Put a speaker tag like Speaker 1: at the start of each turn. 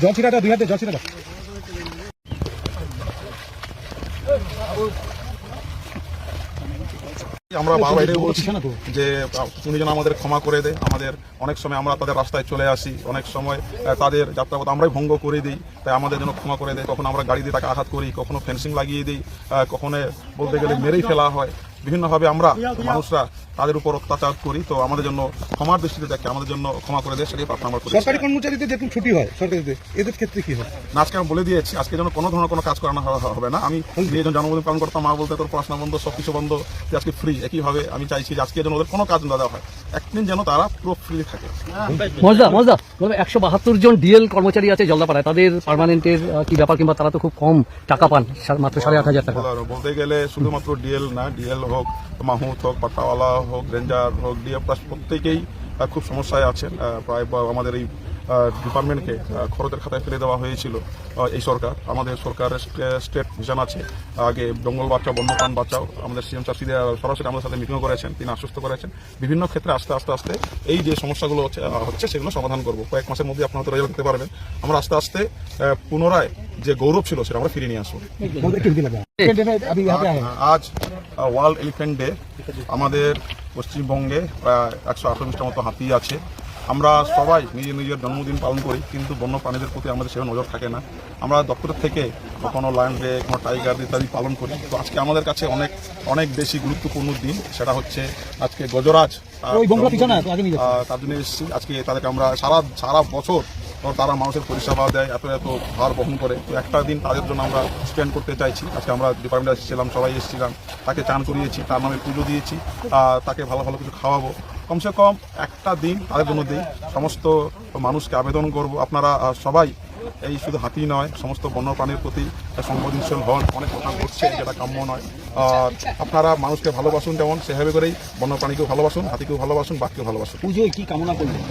Speaker 1: জল ছিটাটা, দুই হাতে জল ছিটাটা।
Speaker 2: আমরা বারবার এটাই বলছি যে তুমি যেন আমাদের ক্ষমা করে দেয়। আমাদের অনেক সময় আমরা তাদের রাস্তায় চলে আসি, অনেক সময় তাদের যাত্রাপথ আমরাই ভঙ্গ করে দিই, তাই আমাদের জন্য ক্ষমা করে দেয়। কখনো আমরা গাড়ি দিয়ে তাকে আঘাত করি, কখনো ফেন্সিং লাগিয়ে দিই, কখনো বলতে গেলে মেরেই ফেলা হয়। বিভিন্নভাবে আমরা মানুষরা তাদের উপর অত্যাচার করি। তো আমাদের জন্য ক্ষমার দৃষ্টিতে দেখে আমাদের জন্য ক্ষমা করে দেয়, সেটাই প্রার্থনা আমরা করি।
Speaker 1: সরকারি কর্মচারীদের যেরকম ছুটি হয় সরকারিতে, এদের ক্ষেত্রে কি হয়?
Speaker 2: না, আজকে আমি বলে দিয়েছি, আজকে যেন কোনো ধরনের কোনো কাজ করানো হবে না। আমি নিজের জন্মদিন পালন করতাম, মা বলতে তোর পড়াশোনা বন্ধ, সবকিছু বন্ধ, আজকে ফ্রি। একইভাবে আমি চাইছি যে আজকে যেন ওদের কোনো কাজ না দেওয়া হয়, একদিন যেন তারা পুরো ফ্রি থাকে।
Speaker 3: মজা 172 জন ডিএল কর্মচারী আছে জলদাপাড়ায়, তাদের পার্মানেন্টের কি ব্যাপার, কিংবা তারা তো খুব কম টাকা পান, মাত্র 8,500 টাকা।
Speaker 2: বলতে গেলে শুধুমাত্র ডিএল না, ডিএল হোক, মাহুত হোক, পাট্টাওয়ালা হোক, রেঞ্জার হোক, ডিএফ প্লাস প্রত্যেকেই খুব সমস্যায় আছেন। প্রায় আমাদের এই ডিপার্টমেন্টকে খরচের খাতায় ফেলে দেওয়া হয়েছিল এই সরকার। আমাদের সরকারের স্টেট ভিশন আছে, আগে জঙ্গল বাঁচাও, বন্যপ্রাণ বাঁচাও। আমাদের সিএম স্যার সরাসরি আমাদের সাথে মিটিংও করেছেন, তিনি আশ্বস্ত করেছেন বিভিন্ন ক্ষেত্রে আস্তে আস্তে এই যে সমস্যাগুলো হচ্ছে সেগুলো সমাধান করবো। কয়েক মাসের মধ্যে আপনারা তো রেজাল্ট দিতে পারবেন। আমরা আস্তে আস্তে পুনরায় যে গৌরব ছিল সেটা আমরা ফিরিয়ে নিয়ে আসবো। আজ ওয়ার্ল্ড এলিফ্যান্ট ডে। আমাদের পশ্চিমবঙ্গে 128টা মতো হাতি আছে। আমরা সবাই নিজের জন্মদিন পালন করি, কিন্তু বন্য প্রাণীদের প্রতি আমাদের সেভাবে নজর থাকে না। আমরা দপ্তরের থেকে কখনো লায়ন বে, কোনো টাইগার ইত্যাদি পালন করি। তো আজকে আমাদের কাছে অনেক বেশি গুরুত্বপূর্ণ দিন, সেটা হচ্ছে আজকে গজরাজ। তার জন্য এসেছি আজকে তাদেরকে আমরা সারা বছর তারা মানুষের পরিষেবা দেয়, এত ভার বহন করে। তো একটা দিন তাদের জন্য আমরা স্পেন্ড করতে চাইছি। আজকে আমরা ডিপার্টমেন্টে এসেছিলাম, সবাই এসেছিলাম, তাকে চান করিয়েছি, তার নামে পুজো দিয়েছি, তাকে ভালো ভালো কিছু খাওয়াবো। কমসে কম একটা দিন তাদের জন্য দিই। সমস্ত মানুষকে আবেদন করব, আপনারা সবাই এই শুধু হাতি নয়, সমস্ত বন্যপ্রাণীর প্রতি সংবেদনশীল হন। অনেক কথা ঘটছে যেটা কাম্য নয়। আপনারা মানুষকে ভালোবাসুন, যেমন সেভাবে করেই বন্যপ্রাণীকেও ভালোবাসুন, হাতিকেও ভালোবাসুন, বাঘকেও ভালোবাসুন।
Speaker 1: পুজোয় কি কামনা করবেন?